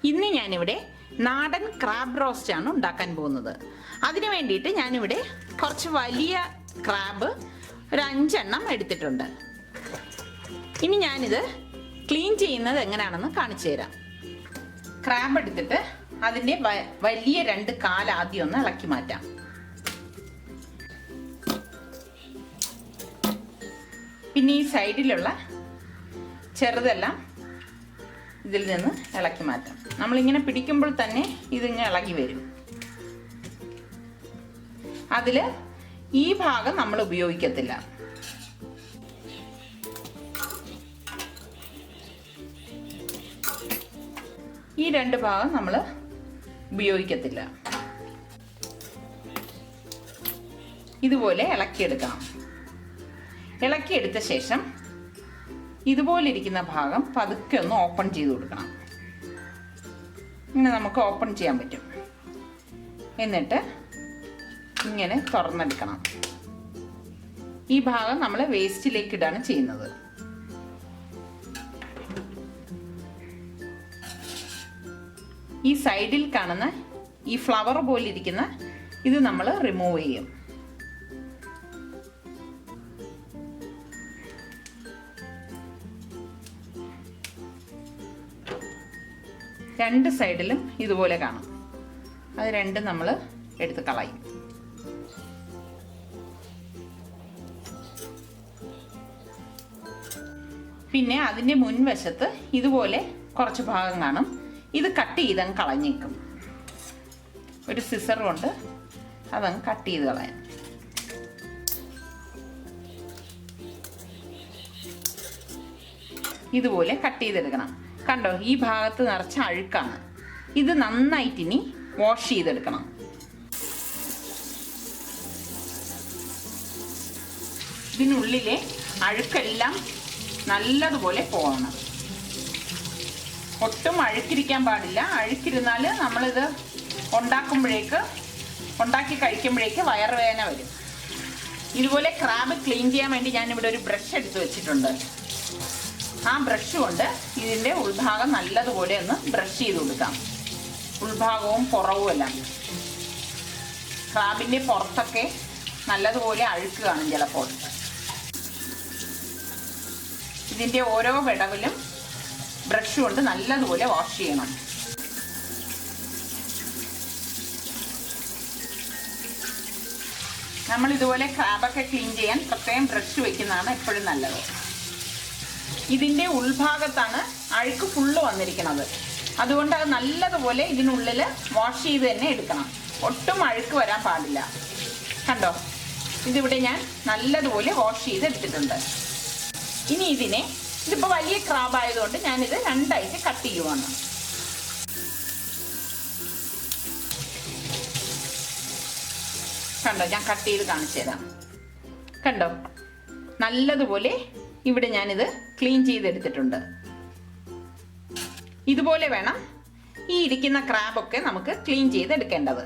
ഇന്ന് ഞാനിവിടെ നാടൻ ക്രാബ് റോസ്റ്റ് ആണ് ഉണ്ടാക്കാൻ പോകുന്നത്. അതിനു വേണ്ടിയിട്ട് ഞാനിവിടെ കുറച്ച് വലിയ ക്രാബ് ഒരു 5 എണ്ണം എടുത്തിട്ടുണ്ട്. ഇനി ഞാനിത് ക്ലീൻ ചെയ്യുന്നത് എങ്ങനെയാണെന്ന് കാണിച്ചു തരാം. ക്രാബ് എടുത്തിട്ട് അതിൻ്റെ വലിയ 2 കാൽ ആദ്യം ഒന്ന് ഇളക്കി മാറ്റാം. പിന്നെ ഈ സൈഡിലുള്ള ചെറുതെല്ലാം ഇതിൽ നിന്ന് ഇളക്കി മാറ്റാം. നമ്മളിങ്ങനെ പിടിക്കുമ്പോൾ തന്നെ ഇതിങ്ങനെ ഇളകി വരും. അതിൽ ഈ ഭാഗം നമ്മൾ ഉപയോഗിക്കത്തില്ല. ഈ 2 ഭാഗം നമ്മൾ ഉപയോഗിക്കത്തില്ല. ഇതുപോലെ ഇളക്കിയെടുക്കണം. ഇളക്കിയെടുത്ത ശേഷം ഇതുപോലെ ഇരിക്കുന്ന ഭാഗം പതുക്കെ ഒന്ന് ഓപ്പൺ ചെയ്ത് കൊടുക്കണം. ഇങ്ങനെ നമുക്ക് ഓപ്പൺ ചെയ്യാൻ പറ്റും. എന്നിട്ട് ഇങ്ങനെ തുറന്നെടുക്കണം. ഈ ഭാഗം നമ്മൾ വേസ്റ്റിലേക്ക് ഇടാണ് ചെയ്യുന്നത്. ഈ സൈഡിൽ കാണുന്ന ഈ ഫ്ലവർ പോലെ ഇരിക്കുന്ന ഇത് നമ്മൾ റിമൂവ് ചെയ്യും. രണ്ട് സൈഡിലും ഇതുപോലെ കാണും. അത് രണ്ടും നമ്മൾ എടുത്ത് കളയും. പിന്നെ അതിൻ്റെ മുൻവശത്ത് ഇതുപോലെ കുറച്ച് ഭാഗം കാണും. ഇത് കട്ട് ചെയ്തങ്ങ് കളഞ്ഞേക്കും. ഒരു സിസർ കൊണ്ട് അതങ്ങ് കട്ട് ചെയ്ത് കളയാം. ഇതുപോലെ കട്ട് ചെയ്തെടുക്കണം. കണ്ടോ, ഈ ഭാഗത്ത് നിറച്ച അഴുക്കാണ്. ഇത് നന്നായിട്ട് ഇനി വാഷ് ചെയ്തെടുക്കണം. ഇതിനുള്ളിലെ അഴുക്കെല്ലാം നല്ലതുപോലെ പോകണം. ഒട്ടും അഴുക്കിരിക്കാൻ പാടില്ല. അഴുക്കിരുന്നാൽ നമ്മളിത് ഉണ്ടാക്കി കഴിക്കുമ്പോഴേക്ക് വയറുവേദന വരും. ഇതുപോലെ ക്രാബ് ക്ലീൻ ചെയ്യാൻ വേണ്ടി ഞാനിവിടെ ഒരു ബ്രഷ് എടുത്ത് വെച്ചിട്ടുണ്ട്. ആ ബ്രഷ് കൊണ്ട് ഇതിൻ്റെ ഉൾഭാഗം നല്ലതുപോലെ ഒന്ന് ബ്രഷ് ചെയ്ത് കൊടുക്കാം. ഉൾഭാഗവും പുറവും എല്ലാം. ക്രാബിൻ്റെ പുറത്തൊക്കെ നല്ലതുപോലെ അഴുക്ക് കാണും ചിലപ്പോൾ. ഇതിൻ്റെ ഓരോ വിടവിലും ബ്രഷ് കൊണ്ട് നല്ലതുപോലെ വാഷ് ചെയ്യണം. നമ്മൾ ഇതുപോലെ ക്രാബൊക്കെ ക്ലീൻ ചെയ്യാൻ പ്രത്യേകം ബ്രഷ് വയ്ക്കുന്നതാണ് എപ്പോഴും നല്ലത്. ഇതിൻ്റെ ഉൾഭാഗത്താണ് അഴുക്ക് ഫുള്ള് വന്നിരിക്കുന്നത്. അതുകൊണ്ട് അത് നല്ലതുപോലെ ഇതിനുള്ളിൽ വാഷ് ചെയ്ത് തന്നെ എടുക്കണം. ഒട്ടും അഴുക്ക് വരാൻ പാടില്ല. കണ്ടോ, ഇതിവിടെ ഞാൻ നല്ലതുപോലെ വാഷ് ചെയ്ത് എടുത്തിട്ടുണ്ട്. ഇനി ഇതിപ്പോൾ വലിയ ക്രാബ് ആയതുകൊണ്ട് ഞാനിത് 2 ആയിട്ട് കട്ട് ചെയ്യുവാണ്. കണ്ടോ, ഞാൻ കട്ട് ചെയ്ത് കാണിച്ചു തരാം. കണ്ടോ, നല്ലതുപോലെ ഇവിടെ ഞാനിത് ക്ലീൻ ചെയ്തെടുത്തിട്ടുണ്ട്. ഇതുപോലെ വേണം ഈ ഇരിക്കുന്ന ക്രാബൊക്കെ നമുക്ക് ക്ലീൻ ചെയ്തെടുക്കേണ്ടത്.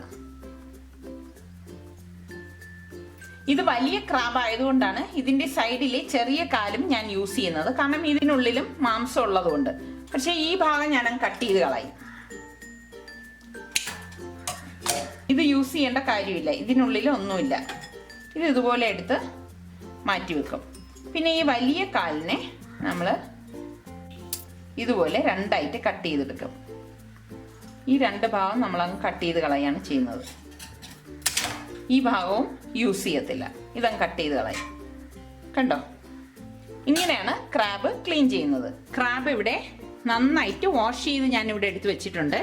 ഇത് വലിയ ക്രാബ് ആയതുകൊണ്ടാണ് ഇതിൻ്റെ സൈഡിലെ ചെറിയ കാലും ഞാൻ യൂസ് ചെയ്യുന്നത്. കാരണം ഇതിനുള്ളിലും മാംസം ഉള്ളതുകൊണ്ട്. പക്ഷേ ഈ ഭാഗം ഞാൻ കട്ട് ചെയ്ത് കളയും. ഇത് യൂസ് ചെയ്യേണ്ട കാര്യമില്ല. ഇതിനുള്ളിൽ ഒന്നുമില്ല. ഇത് ഇതുപോലെ എടുത്ത് മാറ്റി വെക്കും. പിന്നെ ഈ വലിയ കാലിനെ നമ്മൾ ഇതുപോലെ 2 ആയിട്ട് കട്ട് ചെയ്തെടുക്കും. ഈ 2 ഭാഗം നമ്മളങ്ങ് കട്ട് ചെയ്ത് കളയാണ് ചെയ്യുന്നത്. ഈ ഭാഗവും യൂസ് ചെയ്യത്തില്ല. ഇതങ്ങ് കട്ട് ചെയ്ത് കളയും. കണ്ടോ, ഇങ്ങനെയാണ് ക്രാബ് ക്ലീൻ ചെയ്യുന്നത്. ക്രാബ് ഇവിടെ നന്നായിട്ട് വാഷ് ചെയ്ത് ഞാനിവിടെ എടുത്ത് വെച്ചിട്ടുണ്ട്.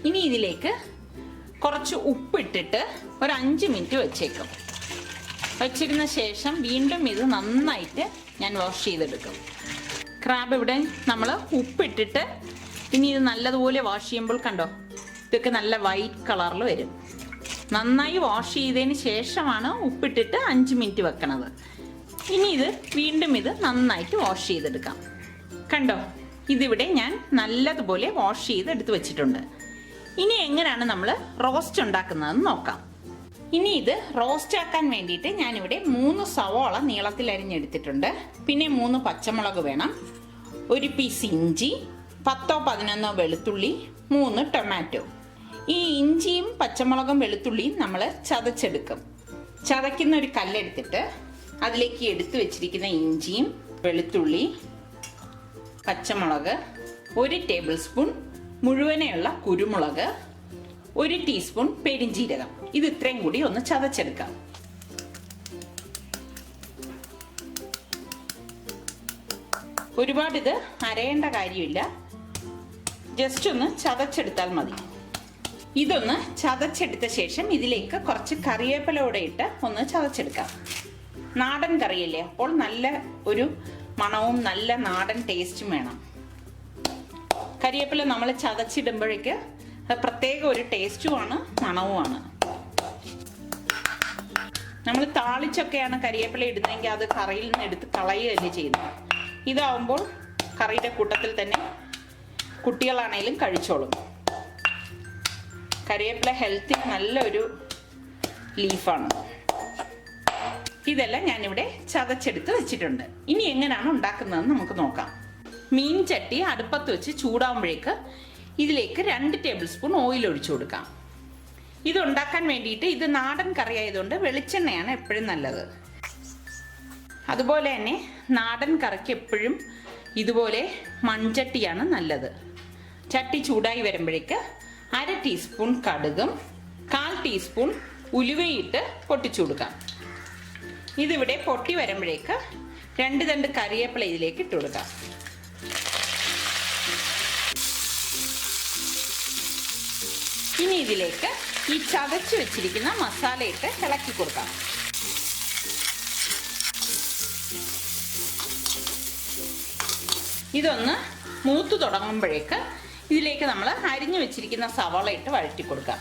ഇനി ഇതിലേക്ക് കുറച്ച് ഉപ്പിട്ടിട്ട് ഒരു 5 മിനിറ്റ് വെച്ചേക്കും. വച്ചിരുന്ന ശേഷം വീണ്ടും ഇത് നന്നായിട്ട് ഞാൻ വാഷ് ചെയ്തെടുക്കും. ക്രാബ് ഇവിടെ നമ്മൾ ഉപ്പിട്ടിട്ട് ഇനി ഇത് നല്ലതുപോലെ വാഷ് ചെയ്യുമ്പോൾ കണ്ടോ, ഇതൊക്കെ നല്ല വൈറ്റ് കളറിൽ വരും. നന്നായി വാഷ് ചെയ്തതിന് ശേഷമാണ് ഉപ്പിട്ടിട്ട് 5 മിനിറ്റ് വെക്കണത്. ഇനി വീണ്ടും ഇത് നന്നായിട്ട് വാഷ് ചെയ്തെടുക്കാം. കണ്ടോ, ഇതിവിടെ ഞാൻ നല്ലതുപോലെ വാഷ് ചെയ്ത് എടുത്ത് വെച്ചിട്ടുണ്ട്. ഇനി എങ്ങനെയാണ് നമ്മൾ റോസ്റ്റ് ഉണ്ടാക്കുന്നതെന്ന് നോക്കാം. ഇനി ഇത് റോസ്റ്റ് ആക്കാൻ വേണ്ടിയിട്ട് ഞാനിവിടെ 3 സവാള നീളത്തിൽ അരിഞ്ഞെടുത്തിട്ടുണ്ട്. പിന്നെ 3 പച്ചമുളക് വേണം, 1 പീസ് ഇഞ്ചി, 10-11 വെളുത്തുള്ളി, 3 ടൊമാറ്റോ. ഈ ഇഞ്ചിയും പച്ചമുളകും വെളുത്തുള്ളിയും നമ്മൾ ചതച്ചെടുക്കും. ചതയ്ക്കുന്ന ഒരു കല്ലെടുത്തിട്ട് അതിലേക്ക് എടുത്തു വെച്ചിരിക്കുന്ന ഇഞ്ചിയും വെളുത്തുള്ളി, പച്ചമുളക്, 1 ടേബിൾ സ്പൂൺ മുഴുവനെയുള്ള കുരുമുളക്, 1 ടീസ്പൂൺ പെരിഞ്ജീരകം, ഇത് ഇത്രയും കൂടി ഒന്ന് ചതച്ചെടുക്കാം. ഒരുപാട് ഇത് അരയേണ്ട കാര്യമില്ല, ജസ്റ്റ് ഒന്ന് ചതച്ചെടുത്താൽ മതി. ഇതൊന്ന് ചതച്ചെടുത്ത ശേഷം ഇതിലേക്ക് കുറച്ച് കറിവേപ്പിലയോടെ ഇട്ട് ഒന്ന് ചതച്ചെടുക്കാം. നാടൻ കറിയല്ലേ, അപ്പോൾ നല്ല ഒരു മണവും നല്ല നാടൻ ടേസ്റ്റും വേണം. കരിവേപ്പില നമ്മൾ ചതച്ചിടുമ്പോഴേക്ക് പ്രത്യേക ഒരു ടേസ്റ്റുമാണ്, മണവുമാണ്. നമ്മൾ താളിച്ചൊക്കെയാണ് കരിവേപ്പില ഇടുന്നതെങ്കിൽ അത് കറിയിൽ നിന്ന് എടുത്ത് കളയുകയല്ലേ ചെയ്യുന്നത്. ഇതാവുമ്പോൾ കറിയുടെ കൂട്ടത്തിൽ തന്നെ കുട്ടികളാണേലും കഴിച്ചോളും. കരിവേപ്പില ഹെൽത്തിന് നല്ലൊരു ലീഫാണ്. ഇതെല്ലാം ഞാനിവിടെ ചതച്ചെടുത്ത് വെച്ചിട്ടുണ്ട്. ഇനി എങ്ങനെയാണ് ഉണ്ടാക്കുന്നതെന്ന് നമുക്ക് നോക്കാം. മീൻ ചട്ടി അടുപ്പത്ത് വെച്ച് ചൂടാകുമ്പോഴേക്ക് ഇതിലേക്ക് 2 ടേബിൾ സ്പൂൺ ഓയിൽ ഒഴിച്ചു കൊടുക്കാം. ഇത് ഉണ്ടാക്കാൻ വേണ്ടിയിട്ട്, ഇത് നാടൻ കറി ആയതുകൊണ്ട് വെളിച്ചെണ്ണയാണ് എപ്പോഴും നല്ലത്. അതുപോലെ തന്നെ നാടൻ കറിക്ക് എപ്പോഴും ഇതുപോലെ മൺചട്ടിയാണ് നല്ലത്. ചട്ടി ചൂടായി വരുമ്പോഴേക്ക് 1/2 ടീസ്പൂൺ കടുകും 1/4 ടീസ്പൂൺ ഉലുവയിട്ട് പൊട്ടിച്ചു കൊടുക്കാം. ഇതിവിടെ പൊട്ടി വരുമ്പോഴേക്ക് 2 തണ്ട് കറിവേപ്പില ഇതിലേക്ക് ഇട്ട് കൊടുക്കാം. ഇനി ഇതിലേക്ക് ഈ ചതച്ച് വെച്ചിരിക്കുന്ന മസാല ഇട്ട് ഇളക്കി കൊടുക്കാം. ഇതൊന്ന് മൂത്ത് തുടങ്ങുമ്പോഴേക്ക് ഇതിലേക്ക് നമ്മൾ അരിഞ്ഞു വെച്ചിരിക്കുന്ന സവാള ഇട്ട് വഴറ്റി കൊടുക്കാം.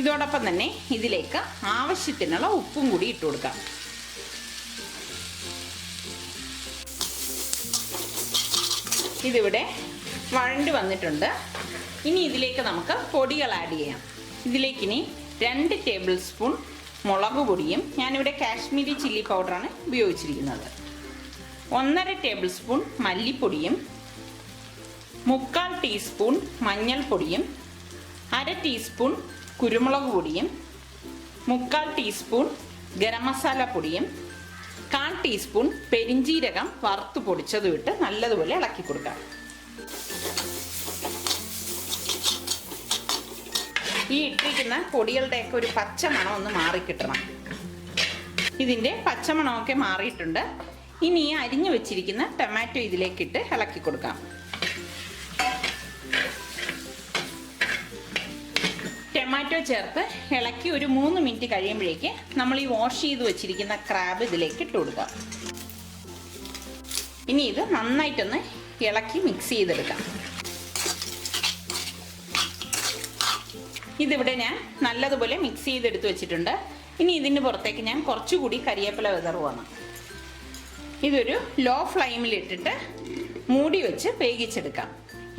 ഇതോടൊപ്പം തന്നെ ഇതിലേക്ക് ആവശ്യത്തിനുള്ള ഉപ്പും കൂടി ഇട്ട് കൊടുക്കാം. ഇതിവിടെ വഴണ്ടി വന്നിട്ടുണ്ട്. ഇനി ഇതിലേക്ക് നമുക്ക് പൊടികൾ ആഡ് ചെയ്യാം. ഇതിലേക്ക് ഇനി 2 ടേബിൾ സ്പൂൺ മുളക് പൊടിയും, ഞാനിവിടെ കാശ്മീരി ചില്ലി പൗഡറാണ് ഉപയോഗിച്ചിരിക്കുന്നത്, 1/2 ടേബിൾ സ്പൂൺ മല്ലിപ്പൊടിയും, 3/4 ടീസ്പൂൺ മഞ്ഞൾപ്പൊടിയും, 1/2 ടീസ്പൂൺ കുരുമുളക് പൊടിയും, 3/4 ടീസ്പൂൺ ഗരം മസാല പൊടിയും, 1/4 ടീസ്പൂൺ പെരിഞ്ജീരകം വറുത്ത് പൊടിച്ചതും ഇട്ട് നല്ലതുപോലെ ഇളക്കി കൊടുക്കാം. ഈ ഇട്ടിരിക്കുന്ന പൊടികളുടെയൊക്കെ ഒരു പച്ചമണം ഒന്ന് മാറിക്കിട്ടണം. ഇതിൻ്റെ പച്ചമണമൊക്കെ മാറിയിട്ടുണ്ട്. ഇനി ഈ അരിഞ്ഞു വെച്ചിരിക്കുന്ന ടൊമാറ്റോ ഇതിലേക്കിട്ട് ഇളക്കി കൊടുക്കാം. ടൊമാറ്റോ ചേർത്ത് ഇളക്കി ഒരു 3 മിനിറ്റ് കഴിയുമ്പോഴേക്ക് നമ്മൾ ഈ വാഷ് ചെയ്ത് വെച്ചിരിക്കുന്ന ക്രാബ് ഇതിലേക്ക് ഇട്ട് കൊടുക്കാം. ഇനി ഇത് നന്നായിട്ടൊന്ന് ഇളക്കി മിക്സ് ചെയ്തെടുക്കാം. ഇതിവിടെ ഞാൻ നല്ലതുപോലെ മിക്സ് ചെയ്തെടുത്ത് വെച്ചിട്ടുണ്ട്. ഇനി ഇതിന് പുറത്തേക്ക് ഞാൻ കുറച്ചുകൂടി കരിവേപ്പില വിതറുവാണ്. ഇതൊരു ലോ ഫ്ലെയിമിലിട്ടിട്ട് മൂടി വെച്ച് വേവിച്ചെടുക്കാം.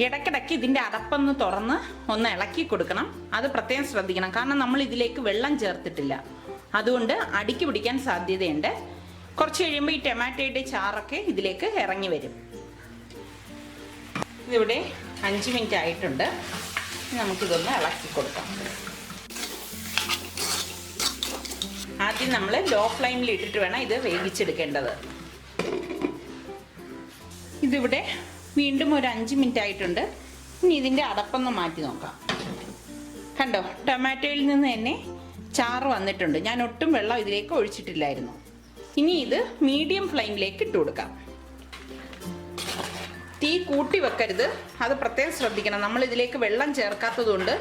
ഇടയ്ക്കിടയ്ക്ക് ഇതിൻ്റെ അടപ്പൊന്ന് തുറന്ന് ഒന്ന് ഇളക്കി കൊടുക്കണം. അത് പ്രത്യേകം ശ്രദ്ധിക്കണം, കാരണം നമ്മൾ ഇതിലേക്ക് വെള്ളം ചേർത്തിട്ടില്ല, അതുകൊണ്ട് അടിക്ക് പിടിക്കാൻ സാധ്യതയുണ്ട്. കുറച്ച് കഴിയുമ്പോൾ ഈ ടൊമാറ്റോയുടെ ചാറൊക്കെ ഇതിലേക്ക് ഇറങ്ങി വരും. ഇതിവിടെ 5 മിനിറ്റ് ആയിട്ടുണ്ട്. നമുക്കിതൊന്ന് ഇളക്കി കൊടുക്കാം. ആദ്യം നമ്മൾ ലോ ഫ്ലെയിമിൽ ഇട്ടിട്ട് വേണം ഇത് വേവിച്ചെടുക്കേണ്ടത്. ഇതിവിടെ വീണ്ടും ഒരു 5 മിനിറ്റ് ആയിട്ടുണ്ട്. ഇനി ഇതിൻ്റെ അടപ്പൊന്ന് മാറ്റി നോക്കാം. കണ്ടോ, ടൊമാറ്റോയിൽ നിന്ന് തന്നെ ചാറ് വന്നിട്ടുണ്ട്. ഞാൻ ഒട്ടും വെള്ളം ഇതിലേക്ക് ഒഴിച്ചിട്ടില്ലായിരുന്നു. ഇനി ഇത് മീഡിയം ഫ്ലെയിമിലേക്ക് ഇട്ട് കൊടുക്കാം. തീ കൂട്ടി വെക്കരുത്, അത് പ്രത്യേകം ശ്രദ്ധിക്കണം. നമ്മൾ ഇതിലേക്ക് വെള്ളം ചേർക്കാത്തതുകൊണ്ട്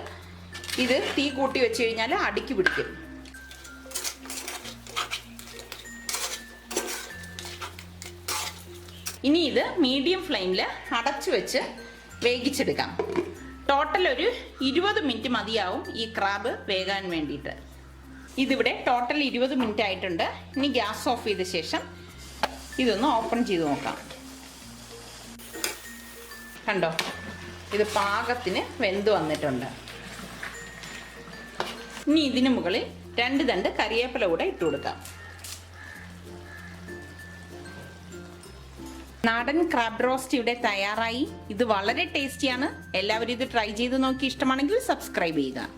ഇത് തീ കൂട്ടി വെച്ച് കഴിഞ്ഞാൽ അടിക്ക് പിടിക്കും. ഇനി ഇത് മീഡിയം ഫ്ലെയിമിൽ അടച്ചു വെച്ച് വേവിച്ചെടുക്കാം. ടോട്ടൽ ഒരു 20 മിനിറ്റ് മതിയാവും ഈ ക്രാബ് വേകാൻ വേണ്ടിയിട്ട്. ഇതിവിടെ ടോട്ടൽ 20 മിനിറ്റ് ആയിട്ടുണ്ട്. ഇനി ഗ്യാസ് ഓഫ് ചെയ്ത ശേഷം ഇതൊന്ന് ഓപ്പൺ ചെയ്ത് നോക്കാം. കണ്ടോ, ഇത് പാകത്തിന് വെന്ത് വന്നിട്ടുണ്ട്. ഇനി ഇതിന് മുകളിൽ 2 തണ്ട് കറിവേപ്പില കൂടെ ഇട്ട് കൊടുക്കാം. നാടൻ ക്രാബ് റോസ്റ്റ് ഇവിടെ തയ്യാറായി. ഇത് വളരെ ടേസ്റ്റിയാണ്. എല്ലാവരും ഇത് ട്രൈ ചെയ്ത് നോക്കി ഇഷ്ടമാണെങ്കിൽ സബ്സ്ക്രൈബ് ചെയ്യുക.